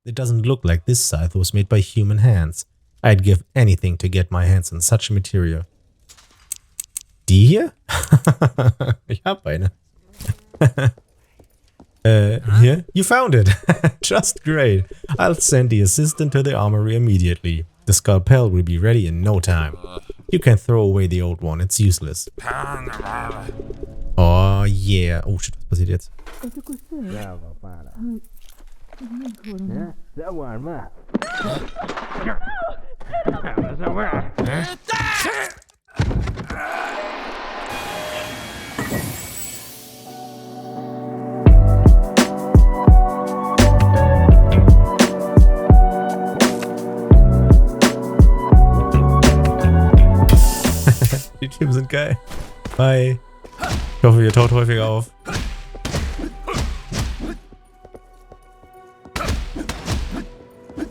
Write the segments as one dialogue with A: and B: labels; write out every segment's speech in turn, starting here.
A: It doesn't look like this scythe was made by human hands. I'd give anything to get my hands on such a material. Die hier? Ich hab eine. Here? You found it. Just great. I'll send the assistant to the armory immediately. The scalpel will be ready in no time. You can throw away the old one. It's useless. Oh yeah. Oh shit, was passiert jetzt? Die Typen sind geil. Bye. Ich hoffe, ihr taut häufiger auf.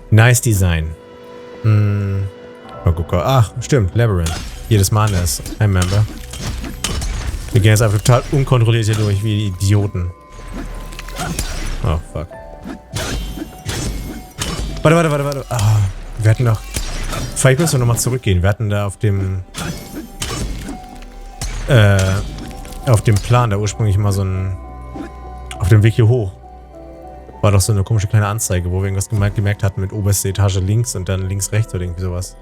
A: Nice Design. Mal gucken. Ach, stimmt. Labyrinth. Jedes Mal anders. I remember. Wir gehen jetzt einfach total unkontrolliert hier durch, wie Idioten. Oh, fuck. Warte. Ah, wir hatten doch... Vielleicht müssen wir nochmal zurückgehen. Wir hatten da auf dem Plan da ursprünglich mal so ein... Auf dem Weg hier hoch. War doch so eine komische kleine Anzeige, wo wir irgendwas gemerkt hatten mit oberste Etage links und dann links rechts oder irgendwie sowas.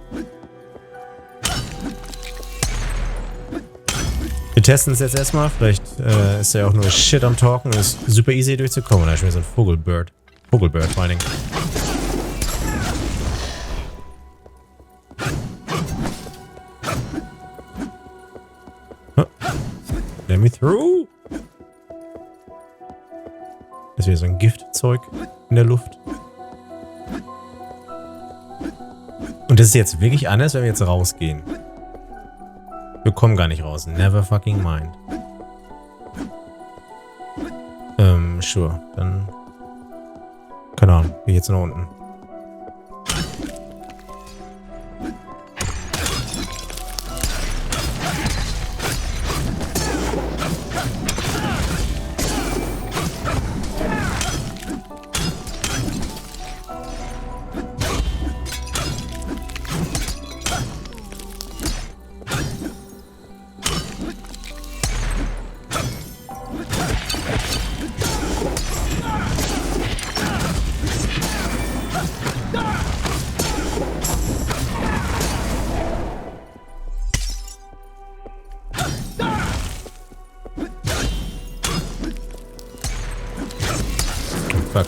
A: Wir testen es jetzt erstmal. Vielleicht ist ja auch nur Shit am Talken und ist super easy durchzukommen. Da ist schon so ein Vogelbird. Vogelbird vor allen Dingen. Let me through. Das ist wieder so ein Giftzeug in der Luft. Und das ist jetzt wirklich anders, wenn wir jetzt rausgehen. Wir kommen gar nicht raus. Never fucking mind. Sure. Dann... Keine Ahnung. Gehe jetzt nach unten. Fuck.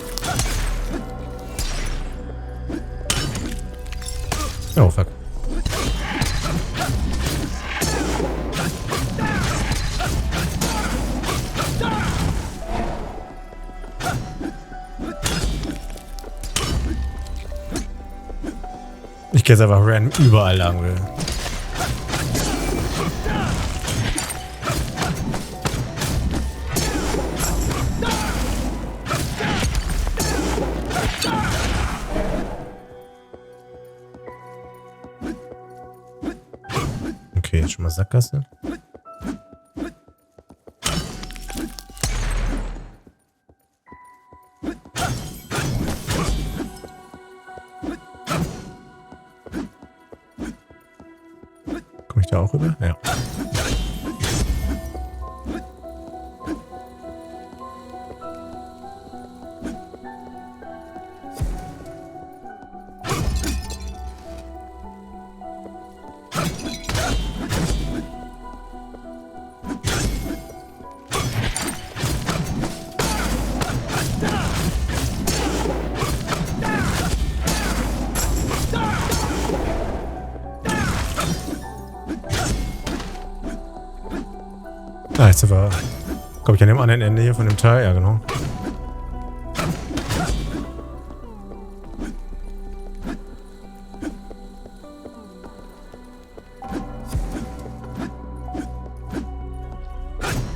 A: Oh, fuck. Ich gehe jetzt einfach random überall lang will. Okay, jetzt schon mal Sackgasse. Komme ich da auch rüber? Ja. Ah, jetzt sind wir, glaube ich, an dem anderen Ende hier von dem Teil. Ja, genau.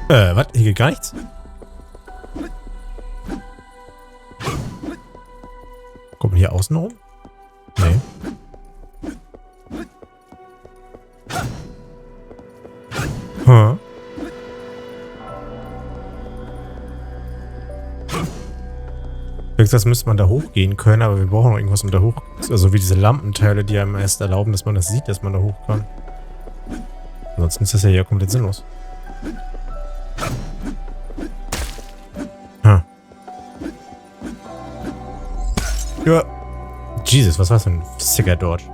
A: Was? Hier geht gar nichts? Kommt man hier außen rum? Nee. Huh. Das müsste man da hochgehen können, aber wir brauchen noch irgendwas, um da hoch... Also wie diese Lampenteile, die einem erst erlauben, dass man das sieht, dass man da hoch kann. Ansonsten ist das ja hier komplett sinnlos. Ha. Ja. Jesus, was war's für ein sicker Dodge?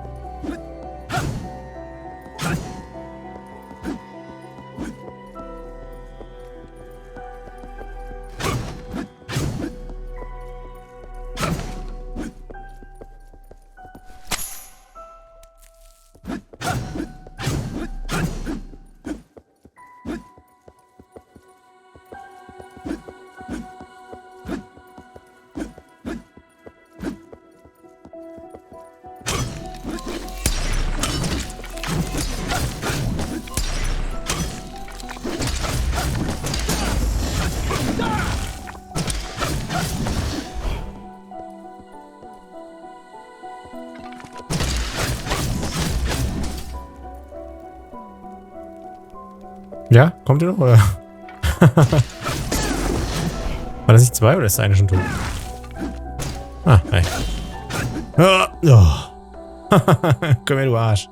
A: Ja, kommt ihr noch, oder? War das nicht 2 oder ist der eine schon tot? Ah, hi. Oh. Komm her, du Arsch.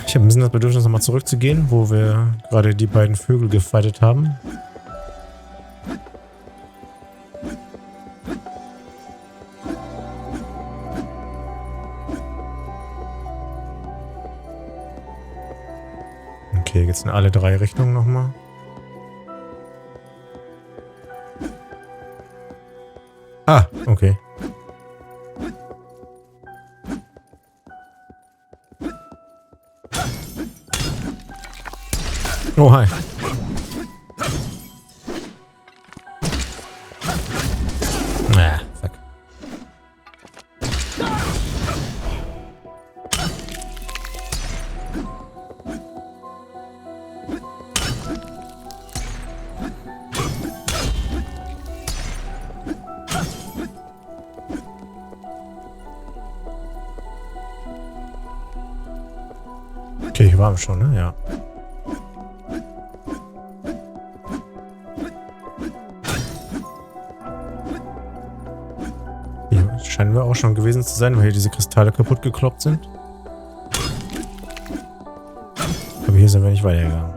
A: Ich habe ein bisschen das Bedürfnis, nochmal zurückzugehen, wo wir gerade die beiden Vögel gefightet haben. Okay, geht's in alle 3 Richtungen nochmal. Ah, okay. Oh, hi. Ah, fuck. Okay, hier waren wir schon, ne? Ja. Scheinen wir auch schon gewesen zu sein, weil hier diese Kristalle kaputt gekloppt sind. Aber hier sind wir nicht weitergegangen.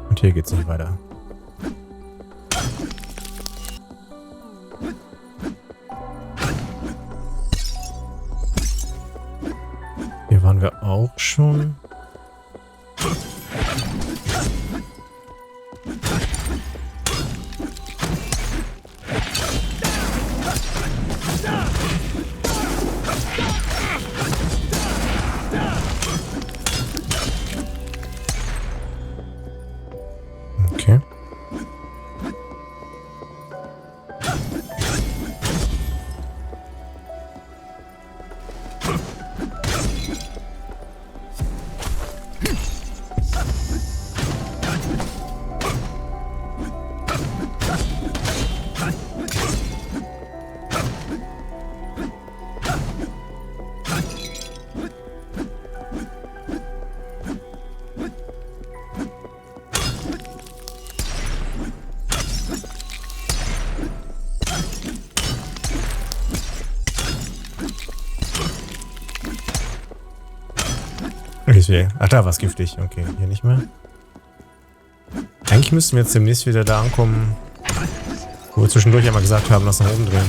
A: Und hier geht's nicht weiter. Hier waren wir auch schon. Okay. Ach, da war es giftig. Okay, hier nicht mehr. Eigentlich müssten wir jetzt demnächst wieder da ankommen, wo wir zwischendurch einmal gesagt haben, lass nach oben drehen.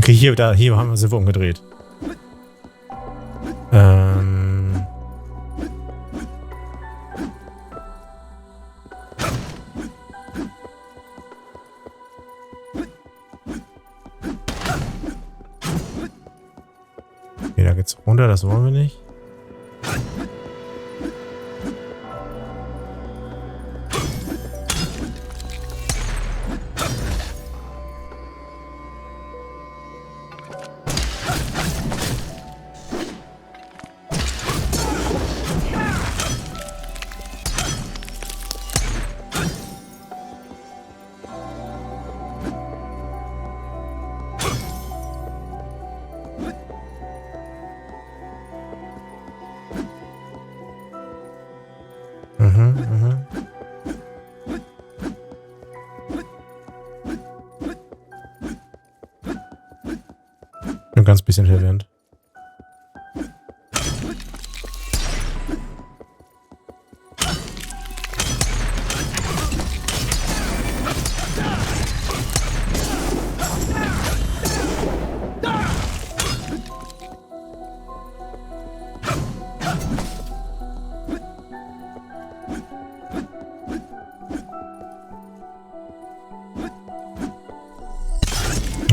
A: Okay, hier haben wir sie umgedreht. Okay, da geht's runter, das wollen wir nicht. Ein ganz bisschen verwirrend.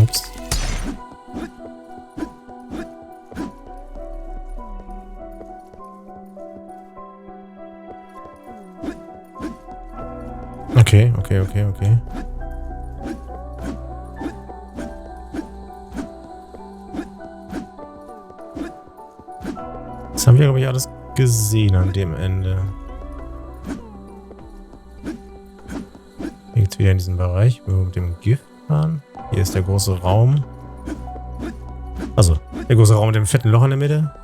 A: Ups. Okay. Das haben wir, glaube ich, alles gesehen an dem Ende. Hier geht's wieder in diesen Bereich, wo wir mit dem Gift fahren. Hier ist der große Raum. Also, der große Raum mit dem fetten Loch in der Mitte.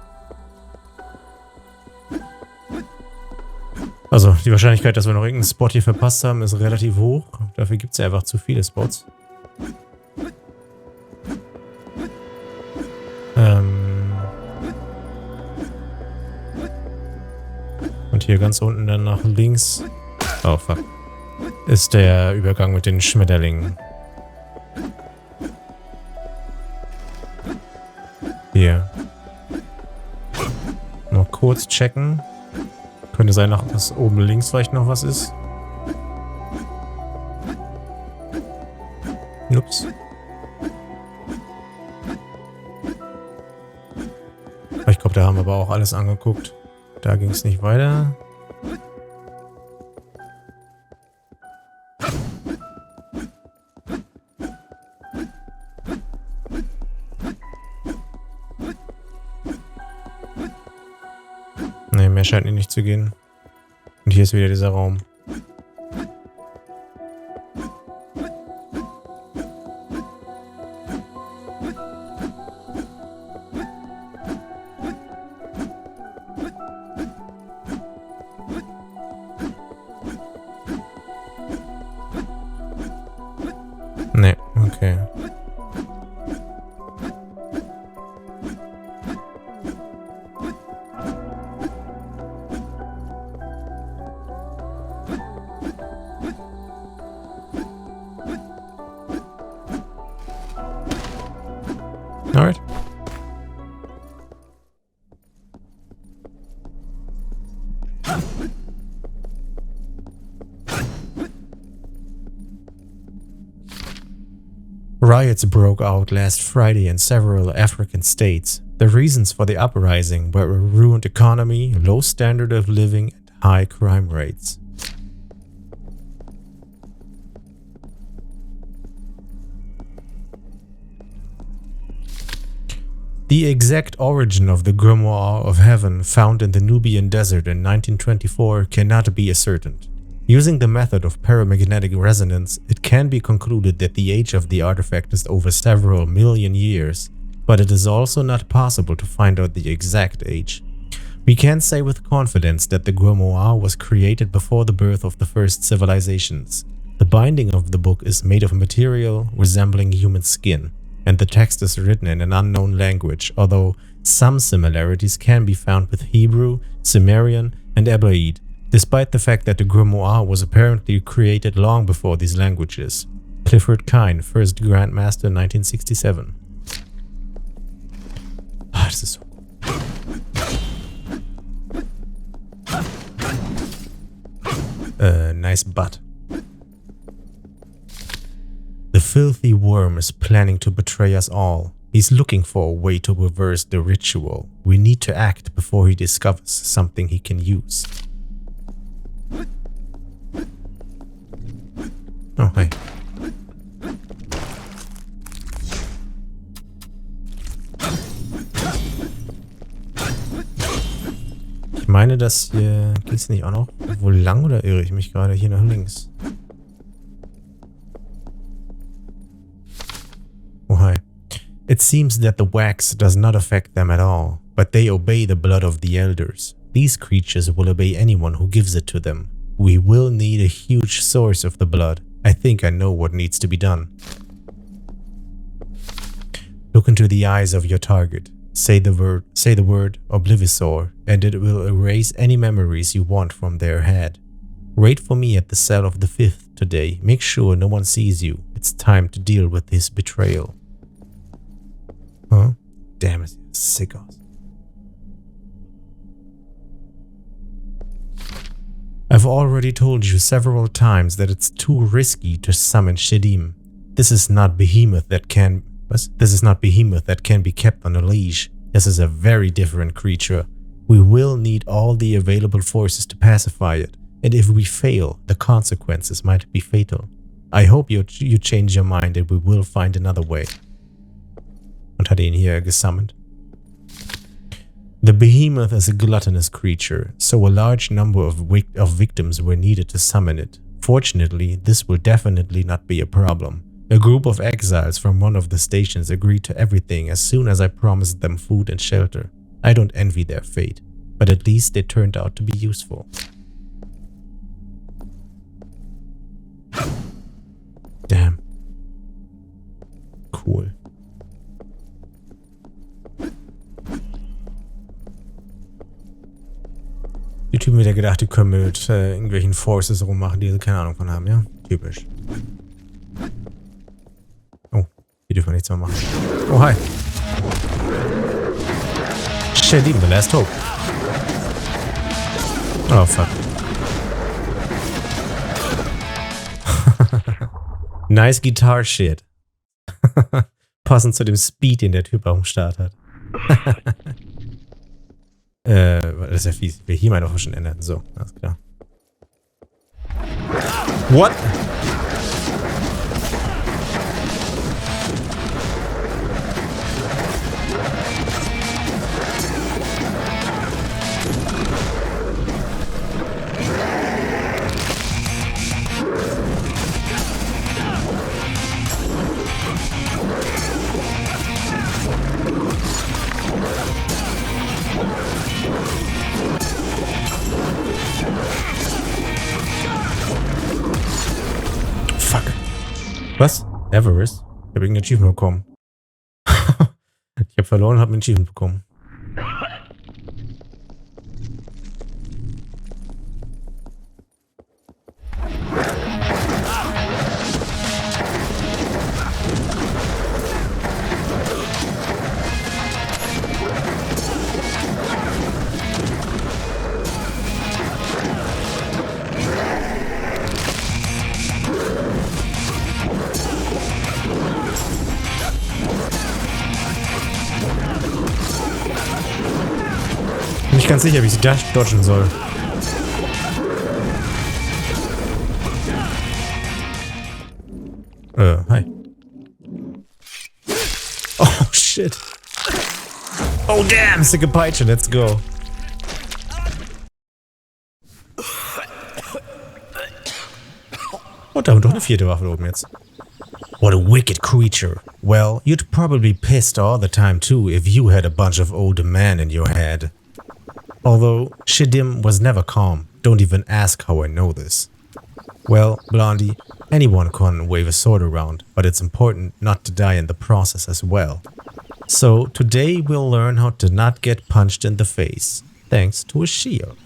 A: Also, die Wahrscheinlichkeit, dass wir noch irgendeinen Spot hier verpasst haben, ist relativ hoch. Dafür gibt es ja einfach zu viele Spots. Und hier ganz unten dann nach links. Oh, fuck. Ist der Übergang mit den Schmetterlingen. Hier. Noch kurz checken. Könnte sein, dass oben links vielleicht noch was ist. Ups. Ich glaube, da haben wir aber auch alles angeguckt. Da ging es nicht weiter. Ne, mehr scheint nicht zu gehen. Und hier ist wieder dieser Raum. Ne, okay. Alright. Riots broke out last Friday in several African states. The reasons for the uprising were a ruined economy, low standard of living, and high crime rates. The exact origin of the Grimoire of Heaven found in the Nubian desert in 1924 cannot be ascertained. Using the method of paramagnetic resonance, it can be concluded that the age of the artifact is over several million years, but it is also not possible to find out the exact age. We can say with confidence that the Grimoire was created before the birth of the first civilizations. The binding of the book is made of material resembling human skin, and the text is written in an unknown language, although some similarities can be found with Hebrew, Sumerian, and Ebraid, despite the fact that the Grimoire was apparently created long before these languages. Clifford Kine, 1st Grandmaster, 1967. Ah, das ist so. Nice butt. The filthy worm is planning to betray us all. He's looking for a way to reverse the ritual. We need to act before he discovers something he can use. Oh, hey. Ich meine, das hier... Geht's nicht auch noch wohl lang oder irre ich mich gerade hier nach links? Oh, hi. It seems that the wax does not affect them at all, but they obey the blood of the elders. These creatures will obey anyone who gives it to them. We will need a huge source of the blood. I think I know what needs to be done. Look into the eyes of your target. Say the word Oblivisor, and it will erase any memories you want from their head. Wait for me at the cell of the 5th today. Make sure no one sees you. It's time to deal with his betrayal. Huh? Damn it, sickos. I've already told you several times that it's too risky to summon Shedim. This is not behemoth that can... This is not behemoth that can be kept on a leash. This is a very different creature. We will need all the available forces to pacify it, and if we fail, the consequences might be fatal. I hope you change your mind and we will find another way. Und hat ihn hier gesammelt. The behemoth is a gluttonous creature, so a large number of victims were needed to summon it. Fortunately, this will definitely not be a problem. A group of exiles from one of the stations agreed to everything as soon as I promised them food and shelter. I don't envy their fate, but at least they turned out to be useful. Damn. Cool. Die Typen wieder gedacht, die können mit irgendwelchen Forces rummachen, die sie keine Ahnung von haben, ja? Typisch. Oh, hier dürfen wir nichts mehr machen. Oh, hi. Shedim, the last hope. Oh, fuck. Nice guitar shit. Passend zu dem Speed, den der Typ auf dem Start hat. Das ist ja fies. Ich will hier meine Hoschen ändern. So, alles klar. What? Was? Everest? Ich habe irgendein Achievement bekommen. Ich habe verloren und habe ein Achievement bekommen. Nicht ganz sicher, wie ich sie dodgen soll. Hi. Oh, shit. Oh, damn, sicke Peitsche, let's go. Oh, da haben wir doch eine 4. Waffe oben jetzt. What a wicked creature. Well, you'd probably be pissed all the time too if you had a bunch of older men in your head. Although, Shedim was never calm. Don't even ask how I know this. Well, Blondie, anyone can wave a sword around, but it's important not to die in the process as well. So, today we'll learn how to not get punched in the face, thanks to a shield.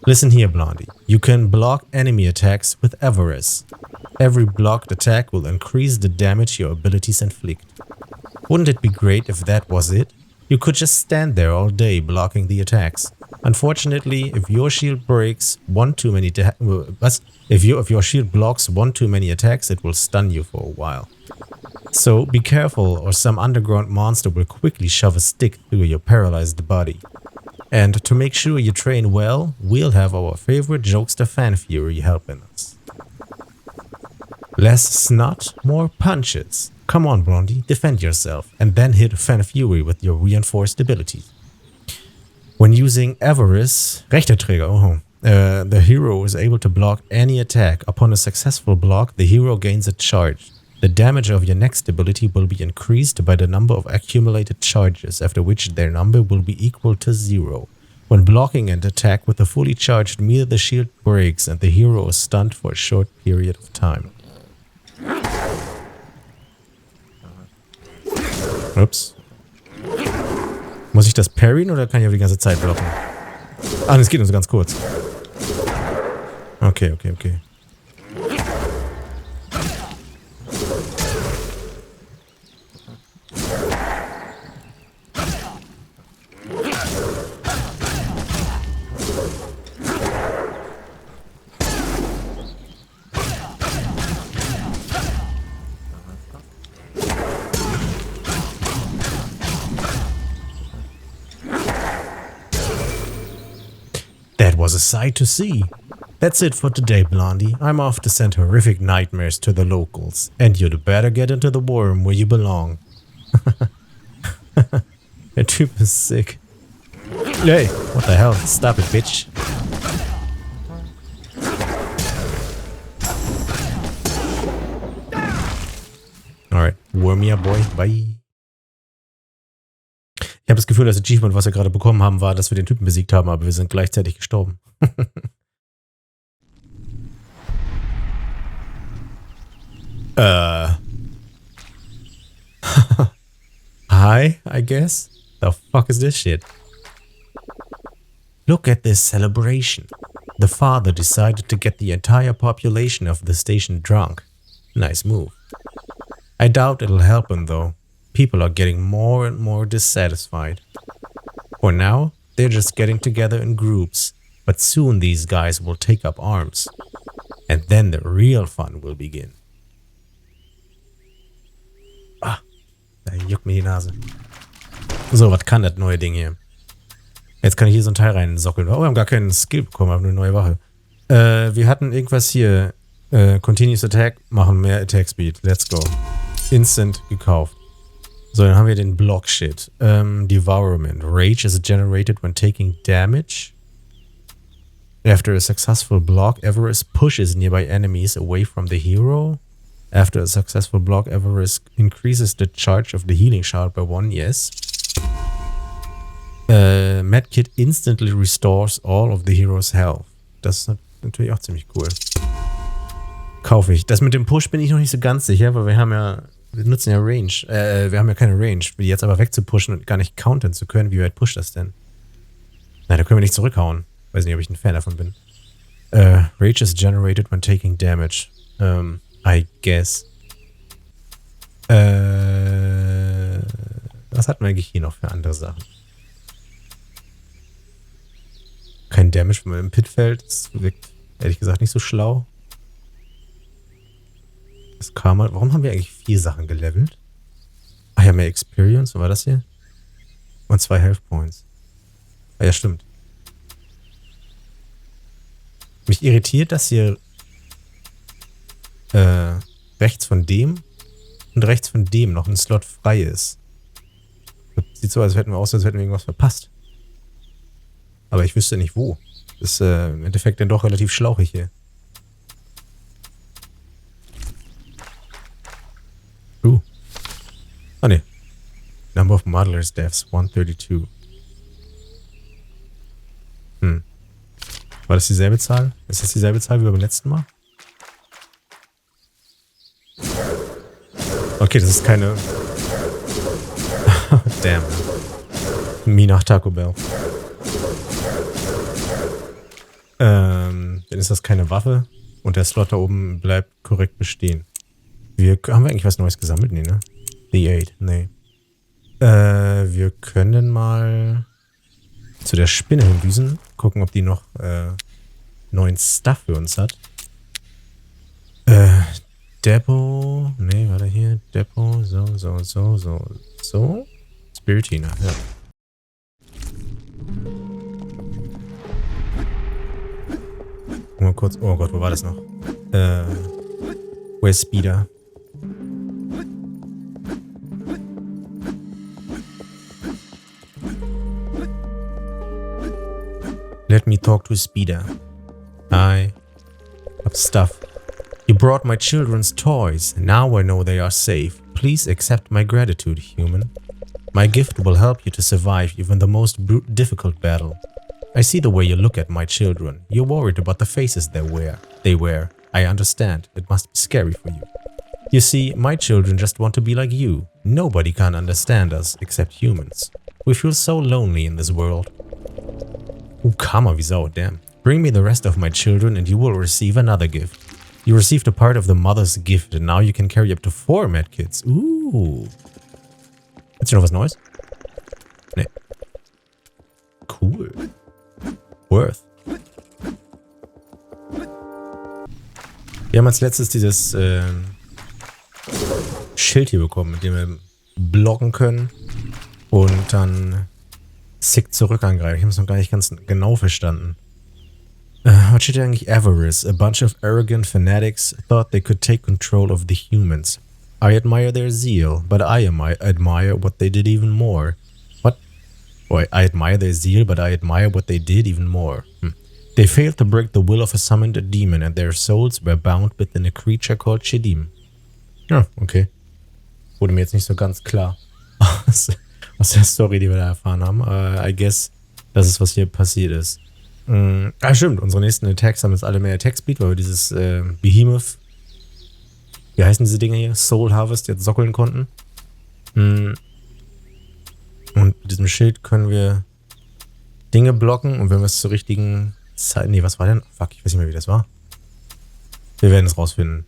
A: Listen here, Blondie. You can block enemy attacks with avarice. Every blocked attack will increase the damage your abilities inflict. Wouldn't it be great if that was it? You could just stand there all day blocking the attacks. Unfortunately, if your shield breaks one too many if your shield blocks one too many attacks, it will stun you for a while. So be careful or some underground monster will quickly shove a stick through your paralyzed body. And to make sure you train well, we'll have our favorite jokester Fan Fury helping us. Less snot, more punches. Come on, Blondie, defend yourself, and then hit Fan Fury with your reinforced abilities. When using Avarice, rechter Träger, the hero is able to block any attack. Upon a successful block, the hero gains a charge. The damage of your next ability will be increased by the number of accumulated charges, after which their number will be equal to 0. When blocking an attack with a fully charged meter, the shield breaks and the hero is stunned for a short period of time. Ups. Muss ich das parryen oder kann ich aber die ganze Zeit blocken? Ah, das geht nur so ganz kurz. Okay. That was a sight to see. That's it for today, Blondie. I'm off to send horrific nightmares to the locals. And you'd better get into the worm where you belong. Der Typ ist sick. Hey, what the hell? Stop it, bitch. Alright, worm ya, boy. Bye. Ich habe das Gefühl, das Achievement, was wir gerade bekommen haben, war, dass wir den Typen besiegt haben, aber wir sind gleichzeitig gestorben. Hi, I guess? The fuck is this shit? Look at this celebration. The father decided to get the entire population of the station drunk. Nice move. I doubt it'll help him though. People are getting more and more dissatisfied. For now, they're just getting together in groups, but soon these guys will take up arms. And then the real fun will begin. Ah, da juckt mir die Nase. So, was kann das neue Ding hier? Jetzt kann ich hier so ein Teil reinsockeln. Oh, wir haben gar keinen Skill bekommen, aber eine neue Waffe. Wir hatten irgendwas hier. Continuous Attack, machen mehr Attack Speed. Let's go. Instant gekauft. So, dann haben wir den Block-Shit. Devourment. Rage is generated when taking damage. After a successful block, Avarice pushes nearby enemies away from the hero. After a successful block, Avarice increases the charge of the healing shard by 1, yes. Medkit instantly restores all of the hero's health. Das ist natürlich auch ziemlich cool. Kaufe ich. Das mit dem Push bin ich noch nicht so ganz sicher, weil wir nutzen ja Range. Wir haben ja keine Range. Die jetzt aber wegzupushen und gar nicht countern zu können, wie weit pusht das denn? Nein, da können wir nicht zurückhauen. Weiß nicht, ob ich ein Fan davon bin. Rage is generated when taking damage. I guess. Was hatten wir eigentlich hier noch für andere Sachen? Kein Damage, wenn man im Pit fällt. Das wirkt ehrlich gesagt nicht so schlau. Das Karma. Warum haben wir eigentlich 4 Sachen gelevelt? Ach ja, mehr Experience. Was war das hier? Und 2 Health Points. Ah ja, stimmt. Mich irritiert, dass hier rechts von dem und rechts von dem noch ein Slot frei ist. Das sieht so als hätten wir irgendwas verpasst. Aber ich wüsste nicht wo. Das ist im Endeffekt dann doch relativ schlauchig hier. Ah ne. Number of modelers deaths 132. War das dieselbe Zahl? Ist das dieselbe Zahl wie beim letzten Mal? Okay, das ist keine... Damn. Me nach Taco Bell. Dann ist das keine Waffe und der Slot da oben bleibt korrekt bestehen. Haben wir eigentlich was Neues gesammelt? Nee, ne? The 8, nee. Wir können mal zu der Spinne hindüsen. Gucken, ob die noch neuen Stuff für uns hat. Depot. Nee, warte hier. Depot. So. Spiritina, ja. Mal kurz. Oh Gott, wo war das noch? Where's Speeder? Let me talk to Speeder. I have stuff. You brought my children's toys. Now I know they are safe. Please accept my gratitude, human. My gift will help you to survive even the most difficult battle. I see the way you look at my children. You're worried about the faces they wear. I understand. It must be scary for you. You see, my children just want to be like you. Nobody can understand us except humans. We feel so lonely in this world. Karma wie Sau, damn. Bring me the rest of my children and you will receive another gift. You received a part of the mother's gift and now you can carry up to 4 medkits. Gibt's hier noch was Neues? Nee. Cool. Worth. Wir haben als letztes dieses Schild hier bekommen, mit dem wir blocken können und dann sick zurück angreifen. Ich habe es noch gar nicht ganz genau verstanden. Was steht hier eigentlich? Avarice. A bunch of arrogant fanatics thought they could take control of the humans. I admire their zeal, but I admire what they did even more. What? Boy, I admire their zeal, but I admire what they did even more. They failed to break the will of a summoned demon and their souls were bound within a creature called Shedim. Ja, okay. Wurde mir jetzt nicht so ganz klar. Aus der Story, die wir da erfahren haben. I guess, das ist, was hier passiert ist. Stimmt. Unsere nächsten Attacks haben jetzt alle mehr Attack Speed, weil wir dieses Behemoth, wie heißen diese Dinge hier? Soul Harvest jetzt sockeln konnten. Und mit diesem Schild können wir Dinge blocken und wenn wir es zur richtigen Zeit... Nee, was war denn? Fuck, ich weiß nicht mehr, wie das war. Wir werden es rausfinden.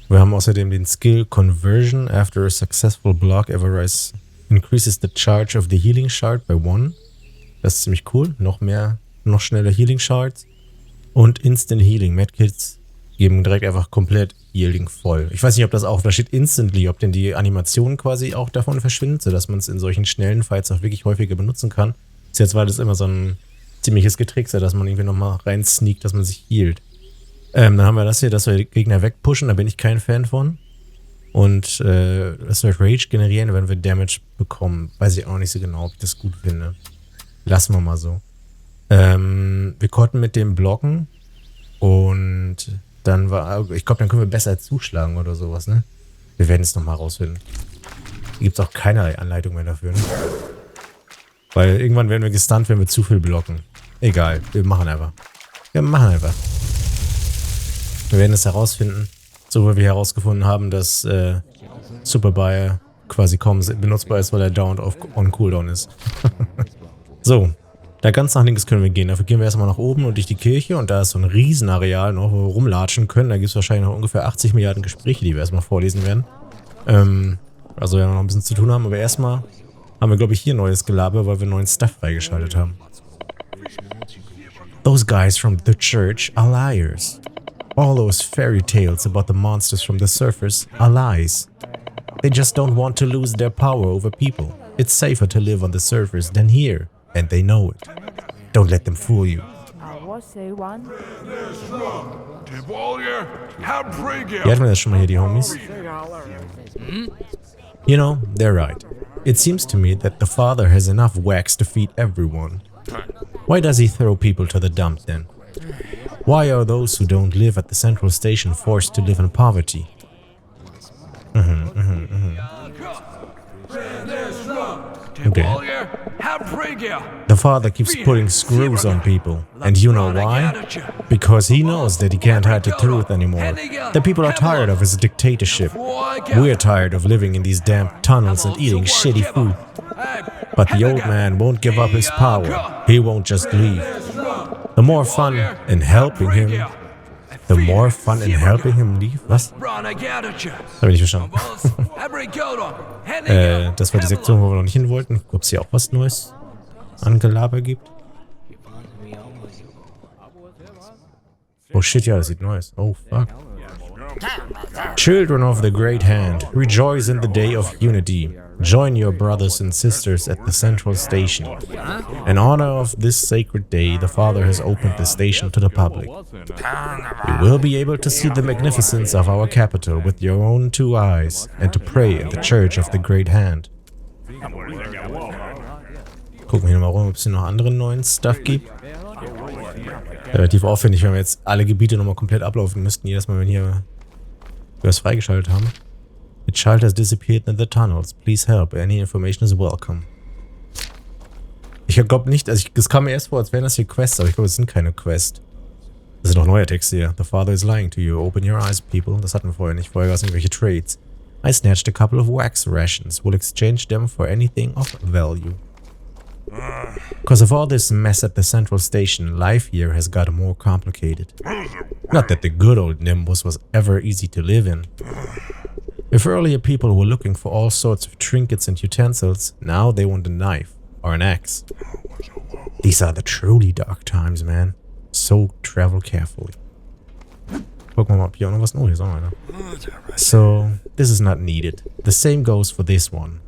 A: Wir haben außerdem den Skill Conversion after a successful block Avarice increases the charge of the healing shard by 1. Das ist ziemlich cool. Noch schneller Healing Shards. Und Instant Healing. Medkits geben direkt einfach komplett Healing voll. Ich weiß nicht, ob das auch, da steht Instantly, ob denn die Animation quasi auch davon verschwindet, sodass man es in solchen schnellen Fights auch wirklich häufiger benutzen kann. Bis jetzt war das immer so ein ziemliches Getrickse, dass man irgendwie nochmal rein sneakt, dass man sich healt. Dann haben wir das hier, dass wir Gegner wegpushen, da bin ich kein Fan von. Und das wird Rage generieren, wenn wir Damage bekommen. Weiß ich auch nicht so genau, ob ich das gut finde. Lassen wir mal so. Wir konnten mit dem blocken und dann war, ich glaube, dann können wir besser zuschlagen oder sowas, ne? Wir werden es nochmal rausfinden. Hier gibt es auch keinerlei Anleitung mehr dafür, ne? Weil irgendwann werden wir gestunt, wenn wir zu viel blocken. Egal, wir machen einfach. Wir werden es herausfinden, so wie wir herausgefunden haben, dass Super Buyer quasi kaum benutzbar ist, weil er dauernd on Cooldown ist. So. Da ganz nach links können wir gehen. Dafür gehen wir erstmal nach oben und durch die Kirche. Und da ist so ein Riesenareal noch, wo wir rumlatschen können. Da gibt es wahrscheinlich noch ungefähr 80 Milliarden Gespräche, die wir erstmal vorlesen werden. Also wir noch ein bisschen zu tun haben. Aber erstmal haben wir, glaube ich, hier neues Gelaber, weil wir neuen Stuff freigeschaltet haben. Those guys from the church are liars. All those fairy tales about the monsters from the surface are lies. They just don't want to lose their power over people. It's safer to live on the surface than here. And they know it. Don't let them fool you. Wie hatten wir das schon mal hier, die Homies? You know, they're right. It seems to me that the father has enough wax to feed everyone. Why does he throw people to the dump then? Why are those who don't live at the central station forced to live in poverty? Okay. The father keeps putting screws on people. And you know why? Because he knows that he can't hide the truth anymore. The people are tired of his dictatorship. We're tired of living in these damp tunnels and eating shitty food. But the old man won't give up his power. He won't just leave. The more fun in helping him, The more fun in helping him leave? Was? Hab ich nicht verstanden. Das war die Sektion, wo wir noch nicht hin wollten. Ob es hier auch was Neues an Gelaber gibt? Oh shit, ja, das sieht neu aus. Oh fuck. Children of the Great Hand, rejoice in the day of unity. Join your brothers and sisters at the central station. In honor of this sacred day, the Father has opened the station to the public. You will be able to see the magnificence of our capital with your own two eyes and to pray in the Church of the Great Hand. Gucken wir hier mal rum, ob es hier noch anderen neuen Stuff gibt. Relativ aufwendig, wenn wir jetzt alle Gebiete nochmal komplett ablaufen müssten, jedes Mal, wenn wir was freigeschaltet haben. The child has disappeared in the tunnels. Please help. Any information is welcome. Ich glaube nicht, also es kam mir erst vor, als wären das hier Quests, aber ich glaube, es sind keine Quests. Das sind doch neue Texte hier. The father is lying to you. Open your eyes, people. Das hatten wir vorher nicht. Vorher gab es irgendwelche Trades. I snatched a couple of wax rations. We'll exchange them for anything of value. Because of all this mess at the central station, life here has got more complicated. Not that the good old Nimbus was ever easy to live in. If earlier people were looking for all sorts of trinkets and utensils, now they want a knife or an axe. These are the truly dark times, man. So travel carefully. Gucken wir mal, ob hier auch noch was... Oh, hier ist auch einer. So, this is not needed. The same goes for this one.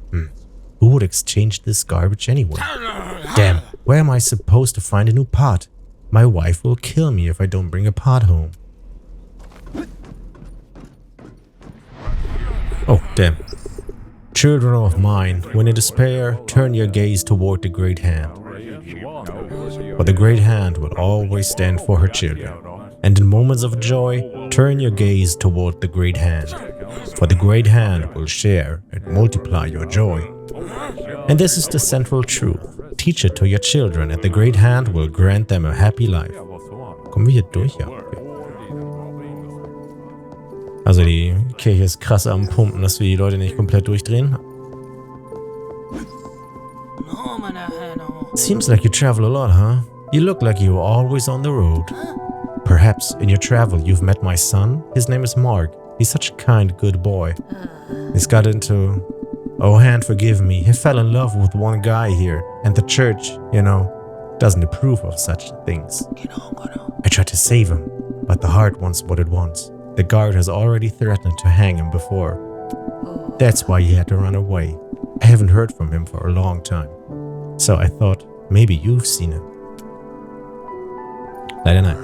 A: Who would exchange this garbage anyway? Damn, where am I supposed to find a new pot? My wife will kill me if I don't bring a pot home. Oh, damn. Children of mine, when in despair, turn your gaze toward the Great Hand. For the Great Hand will always stand for her children. And in moments of joy, turn your gaze toward the Great Hand. For the Great Hand will share and multiply your joy. And this is the central truth. Teach it to your children and the Great Hand will grant them a happy life. Kommen wir hier durch? Ja. Okay. Also die Kirche ist krass am Pumpen, dass wir die Leute nicht komplett durchdrehen. Seems like you travel a lot, huh? You look like you're always on the road. Perhaps in your travel you've met my son? His name is Mark. He's such a kind, good boy. He's got into... Oh, hand forgive me. He fell in love with one guy here. And the church, you know, doesn't approve of such things. I tried to save him, but the heart wants what it wants. The guard has already threatened to hang him before. That's why he had to run away. I haven't heard from him for a long time. So I thought, maybe you've seen him. Leider nein.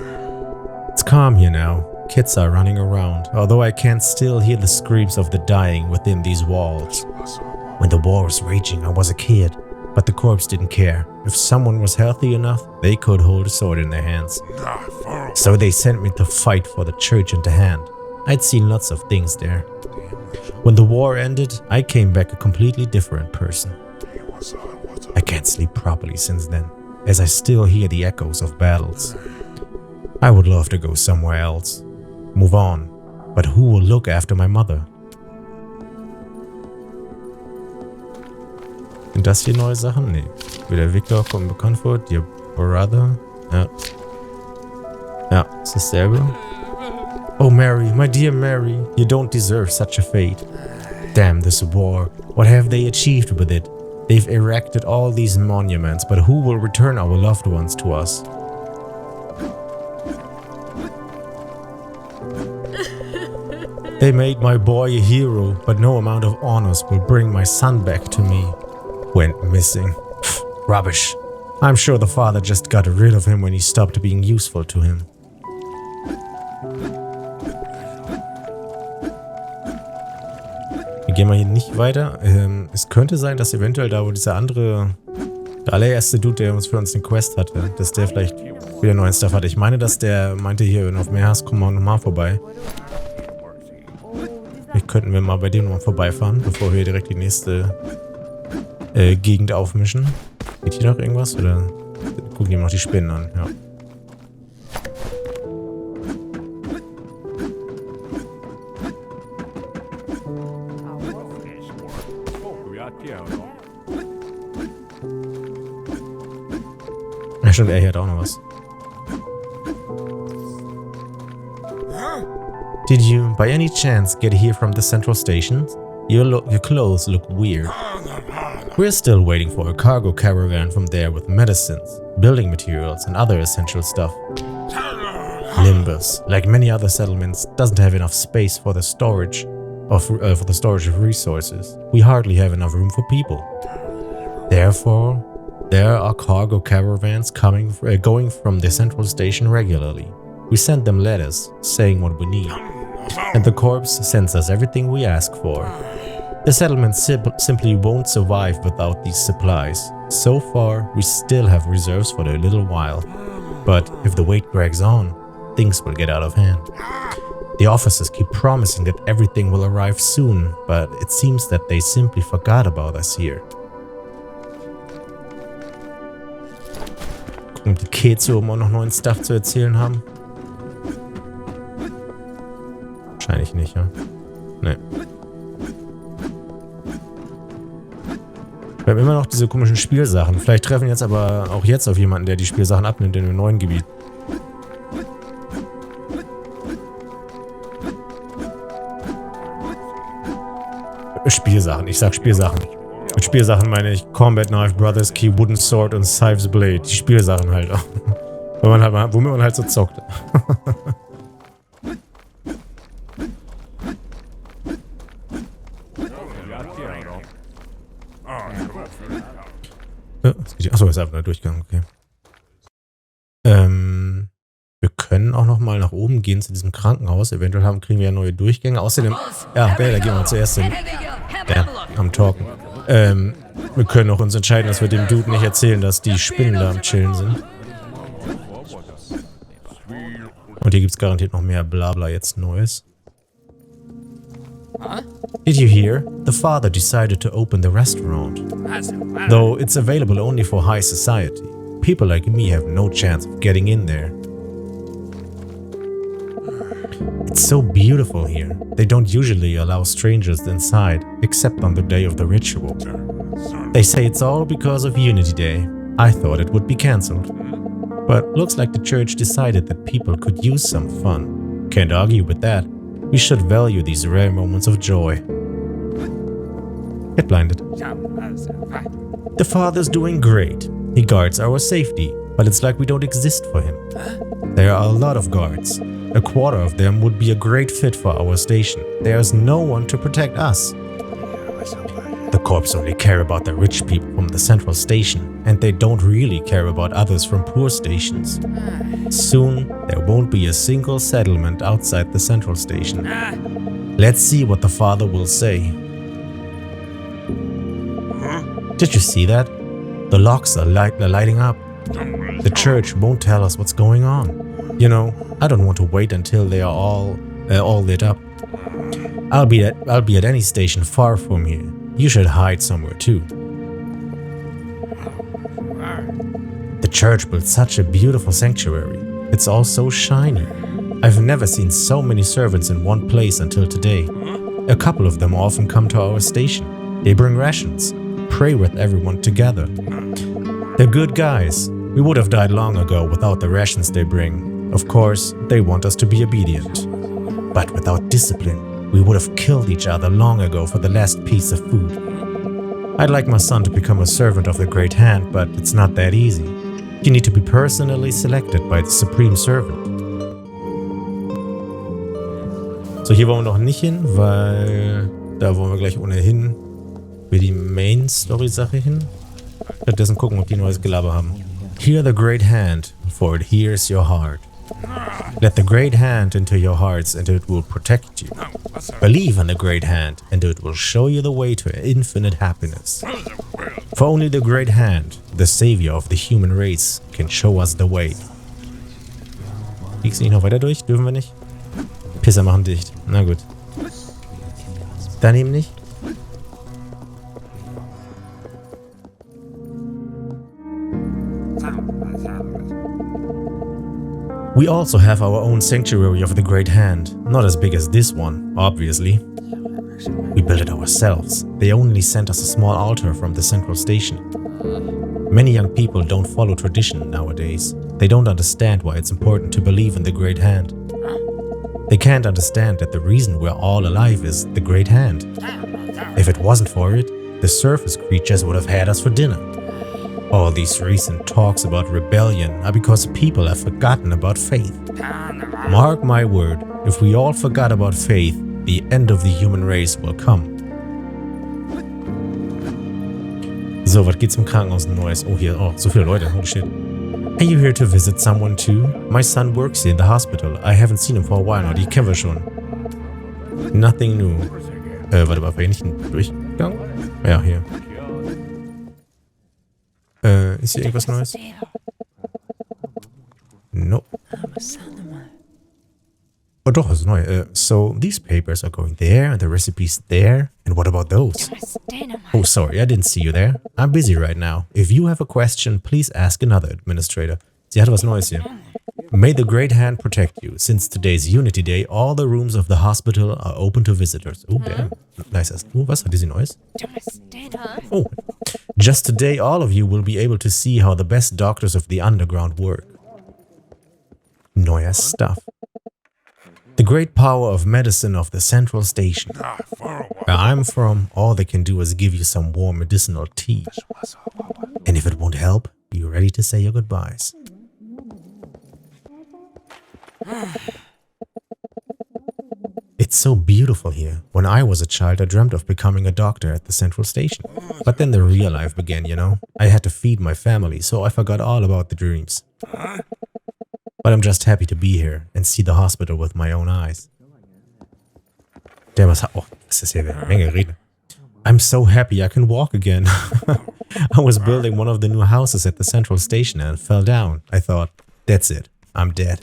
A: It's calm here now. Kids are running around, although I can still hear the screams of the dying within these walls. When the war was raging, I was a kid, but the corps didn't care. If someone was healthy enough, they could hold a sword in their hands. So they sent me to fight for the church and the hand. I'd seen lots of things there. When the war ended, I came back a completely different person. I can't sleep properly since then, as I still hear the echoes of battles. I would love to go somewhere else. Move on. But who will look after my mother? Sind das hier neue Sachen? Nee. Der Victor kommt mir bekannt vor. Dear Brother. Ja. Ja, ist dasselbe. Oh Mary, my dear Mary, you don't deserve such a fate. Damn this war. What have they achieved with it? They've erected all these monuments, but who will return our loved ones to us? They made my boy a hero, but no amount of honors will bring my son back to me. Went missing. Pfft, rubbish. I'm sure the father just got rid of him when he stopped being useful to him. Wir gehen mal hier nicht weiter. Es könnte sein, dass eventuell da, wo dieser andere, der allererste Dude, der für uns eine Quest hatte, dass der vielleicht wieder neuen Stuff hatte. Ich meine, dass der meinte hier, wenn du auf mehr hast, komm mal nochmal vorbei. Vielleicht könnten wir mal bei dem nochmal vorbeifahren, bevor wir direkt die nächste Gegend aufmischen. Geht hier noch irgendwas? Oder gucken die noch die Spinnen an? Ja. Ja, stimmt, er hier hat auch noch was. Did you, by any chance, get here from the central station? Your clothes look weird. We're still waiting for a cargo caravan from there with medicines, building materials and other essential stuff. Limbus, like many other settlements, doesn't have enough space for the storage of resources. We hardly have enough room for people. Therefore, there are cargo caravans going from the central station regularly. We send them letters saying what we need, and the corps sends us everything we ask for. The settlement simply won't survive without these supplies. So far, we still have reserves for a little while, but if the wait drags on, things will get out of hand. The officers keep promising that everything will arrive soon, but it seems that they simply forgot about us here. Gucken, ob die Kids hier oben auch noch neuen Stuff zu erzählen haben. Wahrscheinlich nicht, ja? Ne. Wir haben immer noch diese komischen Spielsachen. Vielleicht treffen wir jetzt aber auch jetzt auf jemanden, der die Spielsachen abnimmt in dem neuen Gebiet. Spielsachen, ich sag Spielsachen. Mit Spielsachen meine ich Combat Knife, Brothers Key, Wooden Sword und Scythe's Blade. Die Spielsachen halt auch. Womit man halt so zockt. Achso, ist einfach der Durchgang, okay. Wir können auch noch mal nach oben gehen zu diesem Krankenhaus. Eventuell kriegen wir ja neue Durchgänge. Außerdem, ja, da gehen wir zuerst hin. Ja, am Talken. Wir können auch uns entscheiden, dass wir dem Dude nicht erzählen, dass die Spinnen da am Chillen sind. Und hier gibt es garantiert noch mehr Blabla jetzt Neues. Did you hear? The father decided to open the restaurant. Though it's available only for high society. People like me have no chance of getting in there. It's so beautiful here. They don't usually allow strangers inside, except on the day of the ritual. They say it's all because of Unity Day. I thought it would be cancelled. But looks like the church decided that people could use some fun. Can't argue with that. We should value these rare moments of joy. Get blinded. The father's doing great. He guards our safety, but it's like we don't exist for him. There are a lot of guards. A quarter of them would be a great fit for our station. There's no one to protect us. The corps only care about the rich people from the central station, and they don't really care about others from poor stations. Soon, there won't be a single settlement outside the central station. Let's see what the father will say. Did you see that? The locks are lighting up. The church won't tell us what's going on. You know, I don't want to wait until they are all lit up. I'll be at any station far from here. You should hide somewhere too. The church built such a beautiful sanctuary. It's all so shiny. I've never seen so many servants in one place until today. A couple of them often come to our station. They bring rations, pray with everyone together. They're good guys. We would have died long ago without the rations they bring. Of course, they want us to be obedient. But without discipline, we would have killed each other long ago for the last piece of food. I'd like my son to become a servant of the Great Hand, but it's not that easy. You need to be personally selected by the Supreme Servant. So, hier wollen wir noch nicht hin, weil da wollen wir gleich ohnehin für die Main-Story-Sache hin. Stattdessen gucken, ob die neues Gelaber haben. Hear the Great Hand, for it hears your heart. Let the Great Hand into your hearts and it will protect you. Believe in the Great Hand and it will show you the way to infinite happiness. For only the Great Hand, the savior of the human race, can show us the way. Kriegst du nicht noch weiter durch? Dürfen wir nicht? Pisser machen dicht. Na gut. Dann eben nicht. We also have our own sanctuary of the Great Hand, not as big as this one, obviously. We built it ourselves. They only sent us a small altar from the central station. Many young people don't follow tradition nowadays. They don't understand why it's important to believe in the Great Hand. They can't understand that the reason we're all alive is the Great Hand. If it wasn't for it, the surface creatures would have had us for dinner. All these recent talks about rebellion are because people have forgotten about faith. Mark my word, if we all forgot about faith, the end of the human race will come. So, was geht's im Krankenhaus Neues? Oh, hier, oh, so viele Leute, holy shit. Are you here to visit someone too? My son works here in the hospital. I haven't seen him for a while now, die kennen wir schon. Nothing new. Warte mal, war hier nicht ein Durchgang? Ja, hier. Ist hier irgendwas Neues? Nope. Oh doch, das ist neu. So, these papers are going there, and the recipes there. And what about those? Oh, sorry, I didn't see you there. I'm busy right now. If you have a question, please ask another administrator. Sie hatte was Neues hier. May the Great Hand protect you. Since today's Unity Day, all the rooms of the hospital are open to visitors. Oh, damn. Nice. Was hatte sie Neues? Oh. Just today, all of you will be able to see how the best doctors of the underground work. Neuer stuff. The great power of medicine of the central station. Where I'm from, all they can do is give you some warm medicinal tea. And if it won't help, be ready to say your goodbyes. It's so beautiful here. When I was a child, I dreamt of becoming a doctor at the central station. But then the real life began, you know? I had to feed my family, so I forgot all about the dreams. But I'm just happy to be here and see the hospital with my own eyes. Oh, das ist ja eine Menge Rede. I'm so happy I can walk again. I was building one of the new houses at the central station and fell down. I thought, that's it, I'm dead.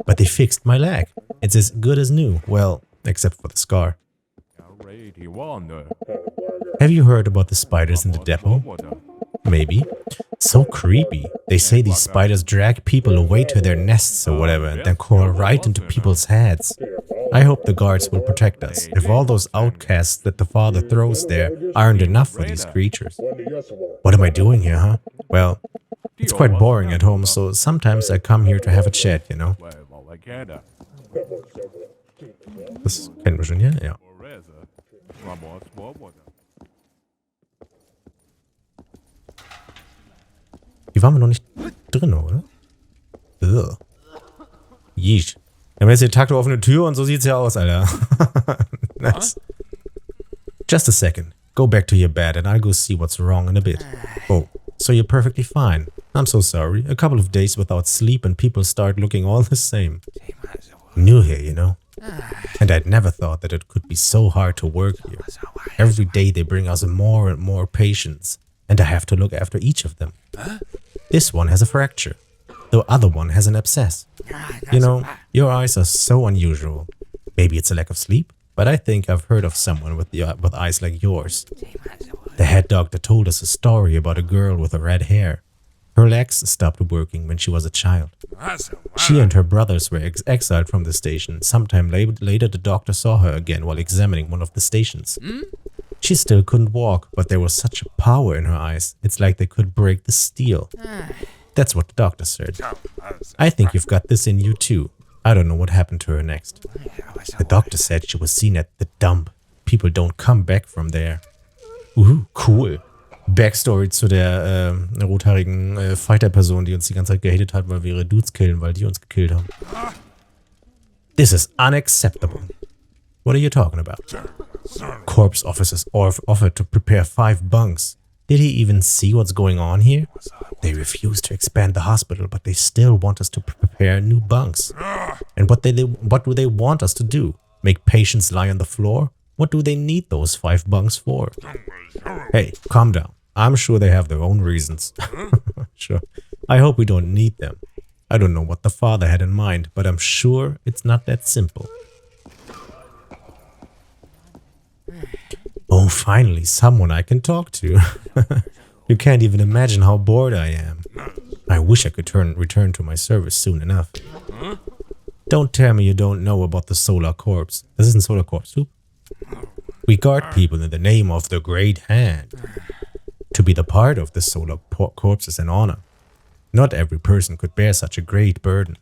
A: But they fixed my leg. It's as good as new. Well, except for the scar. Have you heard about the spiders in the depot? Maybe. So creepy. They say these spiders drag people away to their nests or whatever and then crawl right into people's heads. I hope the guards will protect us. If all those outcasts that the father throws there aren't enough for these creatures. What am I doing here, huh? Well, it's quite boring at home, so sometimes I come here to have a chat, you know? Das kennen wir schon hier, ja. Hier waren wir noch nicht drin, oder? Ugh. Yeesh. Wir haben jetzt hier takte offene Tür und so sieht's ja aus, Alter. Nice. Just a second. Go back to your bed and I'll go see what's wrong in a bit. Oh, so you're perfectly fine. I'm so sorry. A couple of days without sleep and people start looking all the same. New here, you know? And I'd never thought that it could be so hard to work here. Every day they bring us more and more patients, and I have to look after each of them. This one has a fracture. The other one has an abscess. You know, your eyes are so unusual. Maybe it's a lack of sleep, but I think I've heard of someone with eyes like yours. The head doctor told us a story about a girl with red hair. Her legs stopped working when she was a child. She and her brothers were exiled from the station. Sometime later, the doctor saw her again while examining one of the stations. She still couldn't walk, but there was such a power in her eyes. It's like they could break the steel. That's what the doctor said. I think you've got this in you too. I don't know what happened to her next. The doctor said she was seen at the dump. People don't come back from there. Cool. Backstory zu der rothaarigen Fighter-Person, die uns die ganze Zeit gehatet hat, weil wir ihre Dudes killen, weil die uns gekillt haben. This is unacceptable. What are you talking about? Corpse officers offered to prepare 5 bunks. Did he even see what's going on here? They refuse to expand the hospital, but they still want us to prepare new bunks. And what do they want us to do? Make patients lie on the floor? What do they need those 5 bunks for? Hey, calm down. I'm sure they have their own reasons. Sure. I hope we don't need them. I don't know what the father had in mind, but I'm sure it's not that simple. Oh, finally, someone I can talk to. You can't even imagine how bored I am. I wish I could return to my service soon enough. Don't tell me you don't know about the Solar Corps. Das ist ein Solar Corps, du? We guard people in the name of the Great Hand. To be the part of the Solar Corps is an honor. Not every person could bear such a great burden.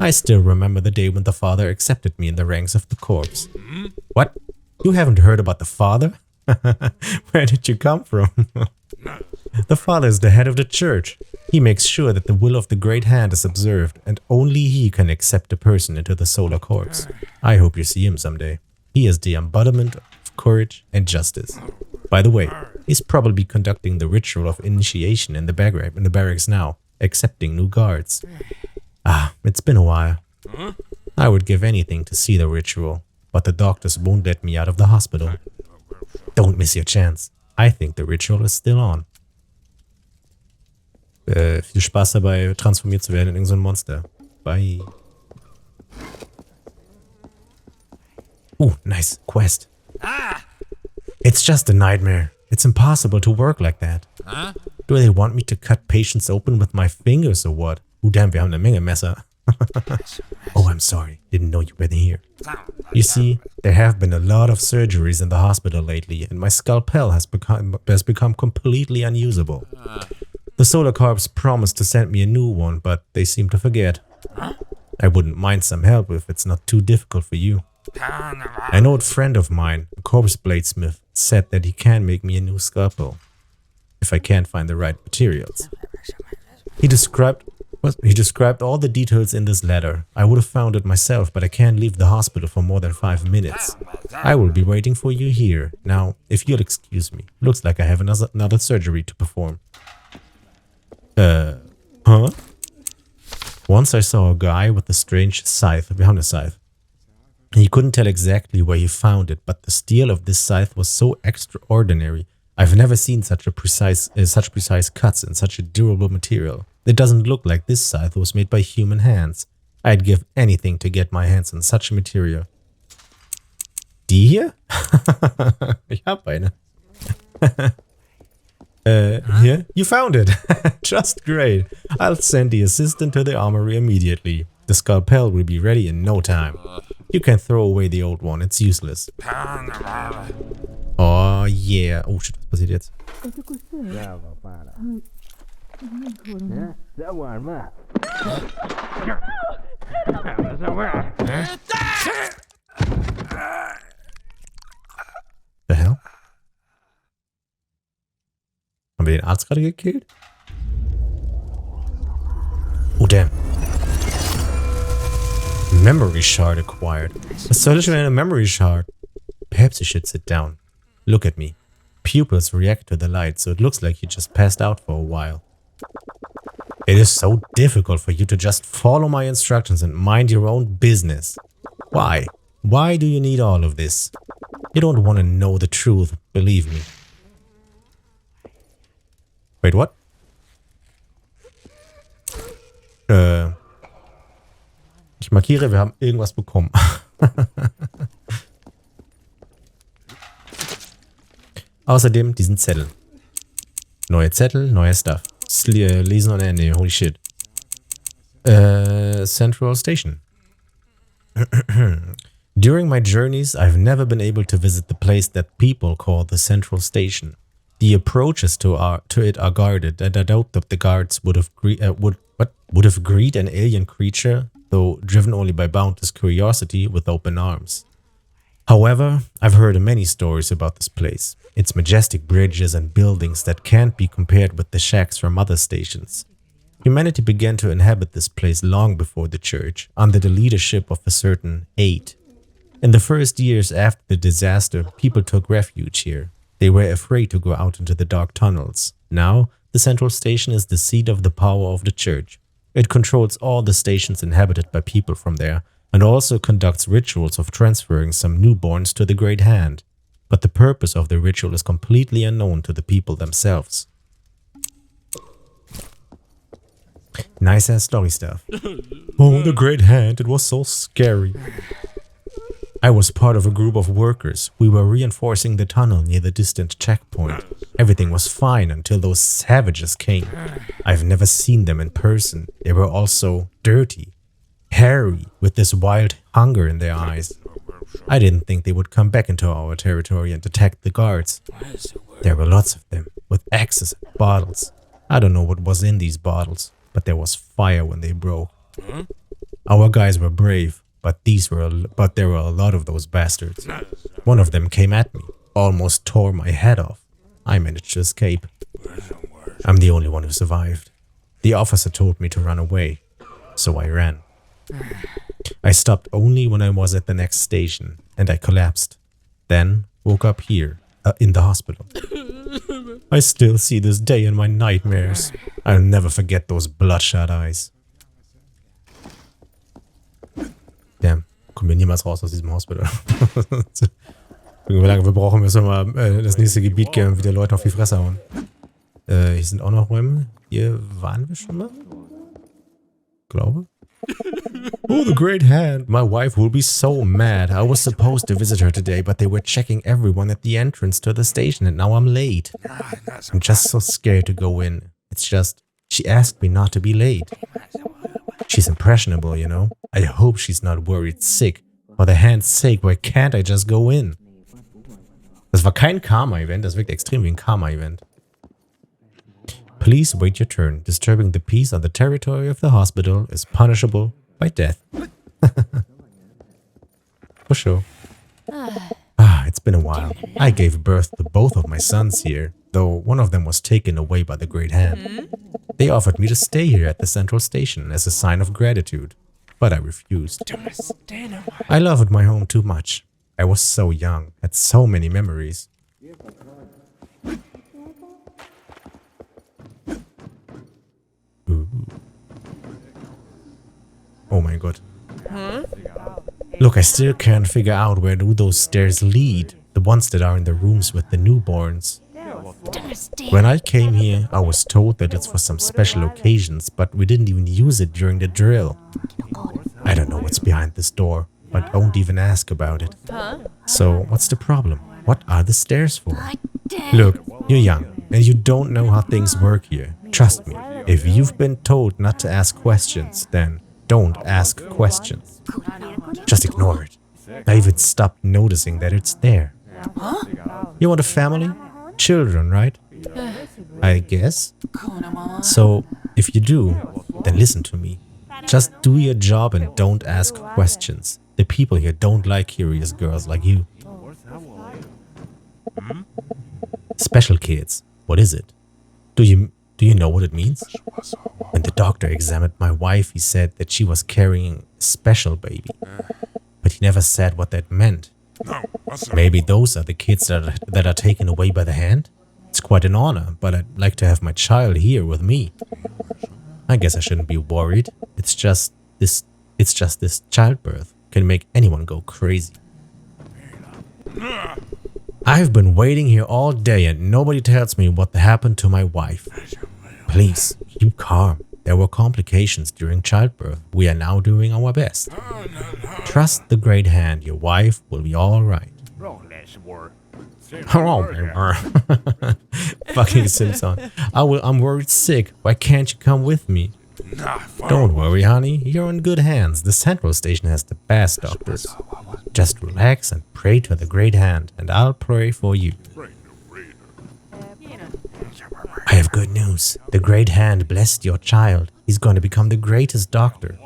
A: I still remember the day when the father accepted me in the ranks of the corps. What? You haven't heard about the father? Where did you come from? The father is the head of the church. He makes sure that the will of the great hand is observed, and only he can accept a person into the solar corps. I hope you see him someday. He is the embodiment of courage and justice. By the way, he's probably conducting the ritual of initiation in the barracks now, accepting new guards. Ah, it's been a while. I would give anything to see the ritual, but the doctors won't let me out of the hospital. Don't miss your chance. I think the ritual is still on. Viel Spaß dabei, transformiert zu werden in irgendein Monster. Bye. Nice. Quest. It's just a nightmare. It's impossible to work like that. Do they want me to cut patients open with my fingers or what? Damn, wir haben eine Menge Messer. Oh, I'm sorry. Didn't know you were here. You see, there have been a lot of surgeries in the hospital lately, and my scalpel has become completely unusable. The Solar Corps promised to send me a new one, but they seem to forget. I wouldn't mind some help if it's not too difficult for you. An old friend of mine, a corpse bladesmith, said that he can make me a new scalpel if I can't find the right materials. He described all the details in this letter. I would have found it myself, but I can't leave the hospital for more than 5 minutes. I will be waiting for you here. Now, if you'll excuse me, looks like I have another surgery to perform. Huh? Once I saw a guy with a strange scythe. Wir haben eine Scythe. He couldn't tell exactly where he found it, but the steel of this scythe was so extraordinary. I've never seen such precise cuts in such a durable material. It doesn't look like this scythe was made by human hands. I'd give anything to get my hands on such a material. Die hier? Ich hab eine. Here? You found it! Just great. I'll send the assistant to the armory immediately. The scalpel will be ready in no time. You can throw away the old one, it's useless. Oh yeah. Oh shit, was passiert jetzt? The hell? Haben wir den Arzt gerade gekillt? Oh damn. Memory shard acquired. Was soll ich denn eine Memory shard? Perhaps you should sit down. Look at me. Pupils react to the light, so it looks like you just passed out for a while. It is so difficult for you to just follow my instructions and mind your own business. Why? Why do you need all of this? You don't want to know the truth, believe me. Wait, what? Ich markiere, wir haben irgendwas bekommen. Außerdem diesen Zettel. Neue Zettel, neuer Stuff. Lesen ohne Ende, holy shit. Central Station. During my journeys, I've never been able to visit the place that people call the Central Station. The approaches to it are guarded, and I doubt that the guards would have greeted an alien creature, though driven only by boundless curiosity, with open arms. However, I've heard many stories about this place, its majestic bridges and buildings that can't be compared with the shacks from other stations. Humanity began to inhabit this place long before the church, under the leadership of a certain 8. In the first years after the disaster, people took refuge here. They were afraid to go out into the dark tunnels. Now, the central station is the seat of the power of the church. It controls all the stations inhabited by people from there, and also conducts rituals of transferring some newborns to the Great Hand. But the purpose of the ritual is completely unknown to the people themselves. Nice ass story stuff. Oh, the Great Hand, it was so scary. I was part of a group of workers. We were reinforcing the tunnel near the distant checkpoint. Everything was fine until those savages came. I've never seen them in person. They were also dirty, hairy, with this wild hunger in their eyes. I didn't think they would come back into our territory and attack the guards. There were lots of them, with axes and bottles. I don't know what was in these bottles, but there was fire when they broke. Our guys were brave, but there were a lot of those bastards. One of them came at me, almost tore my head off. I managed to escape. I'm the only one who survived. The officer told me to run away, so I ran. I stopped only when I was at the next station, and I collapsed. Then woke up here, in the hospital. I still see this day in my nightmares. I'll never forget those bloodshot eyes. Damn, kommen wir niemals raus aus diesem Hospital. Wie lange wir brauchen, müssen wir mal das nächste Gebiet gehen und wieder Leute auf die Fresse hauen. Hier sind auch noch Räume. Hier waren wir schon mal? Glaube. Oh, the great hand. My wife will be so mad. I was supposed to visit her today, but they were checking everyone at the entrance to the station and now I'm late. I'm just so scared to go in. It's just, she asked me not to be late. She's impressionable, you know. I hope she's not worried sick. For the hand's sake, why can't I just go in? Das war kein Karma-Event, das wirkt extrem wie ein Karma-Event. Please wait your turn. Disturbing the peace on the territory of the hospital is punishable by death. For sure. It's been a while. I gave birth to both of my sons here, though one of them was taken away by the Great Hand. They offered me to stay here at the central station as a sign of gratitude, but I refused. I loved my home too much. I was so young, had so many memories. Ooh. Oh my god. Look, I still can't figure out where do those stairs lead. The ones that are in the rooms with the newborns. When I came here, I was told that it's for some special occasions, but we didn't even use it during the drill. I don't know what's behind this door, but don't even ask about it. So, what's the problem? What are the stairs for? Look, you're young, and you don't know how things work here. Trust me, if you've been told not to ask questions, then don't ask questions. Just ignore it. I even stopped noticing that it's there. You want a family? Children, right? I guess. So, if you do, then listen to me. Just do your job and don't ask questions. The people here don't like curious girls like you. Special kids. What is it? Do you know what it means? When the doctor examined my wife, he said that she was carrying a special baby. But he never said what that meant. Maybe those are the kids that are taken away by the hand? It's quite an honor, but I'd like to have my child here with me. I guess I shouldn't be worried. It's just this childbirth can make anyone go crazy. I've been waiting here all day and nobody tells me what happened to my wife. Please, keep calm. There were complications during childbirth. We are now doing our best. Trust the Great Hand. Your wife will be all right. Fucking Simpson. I'm worried sick. Why can't you come with me? Don't worry, honey. You're in good hands. The central station has the best doctors. Just relax and pray to the Great Hand, and I'll pray for you. I have good news. The Great Hand blessed your child. He's going to become the greatest doctor.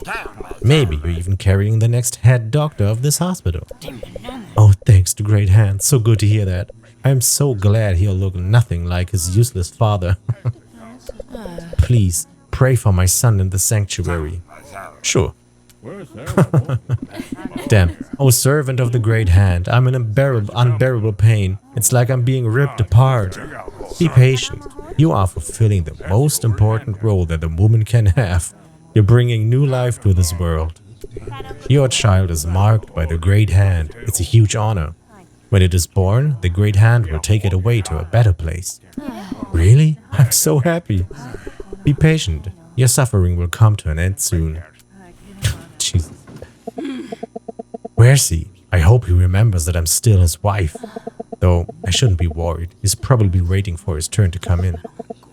A: Maybe you're even carrying the next head doctor of this hospital. Oh, thanks to Great Hand. So good to hear that. I am so glad he'll look nothing like his useless father. Please, pray for my son in the sanctuary. Sure. Damn. Oh, servant of the Great Hand, I'm in unbearable pain. It's like I'm being ripped apart. Be patient. You are fulfilling the most important role that a woman can have. You're bringing new life to this world. Your child is marked by the Great Hand. It's a huge honor. When it is born, the Great Hand will take it away to a better place. Really? I'm so happy. Be patient. Your suffering will come to an end soon. Jesus. Where's he? I hope he remembers that I'm still his wife. Though I shouldn't be worried. He's probably waiting for his turn to come in.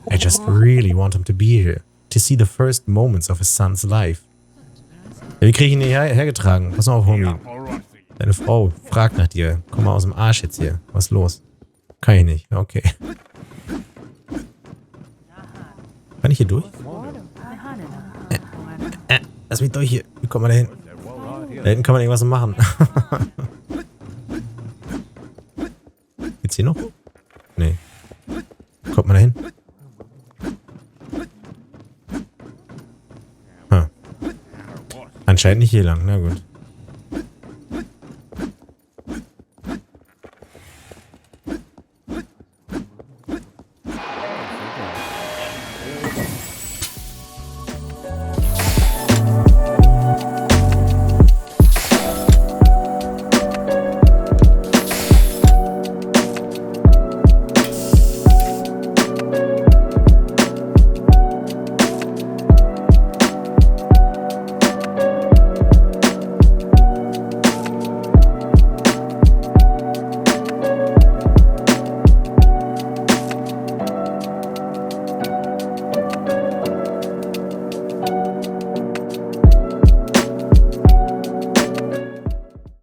A: I just really want him to be here. To see the first moments of his son's life. Wie kriege ich ihn hier hergetragen? Pass mal auf, Homie. Deine Frau fragt nach dir. Komm mal aus dem Arsch jetzt hier. Was ist los? Kann ich nicht. Okay. Kann ich hier durch? Lass mich durch hier. Wie kommt man da hin? Da hinten kann man irgendwas machen. Geht's hier noch? Nee. Kommt man da hin? Anscheinend nicht hier lang, na gut.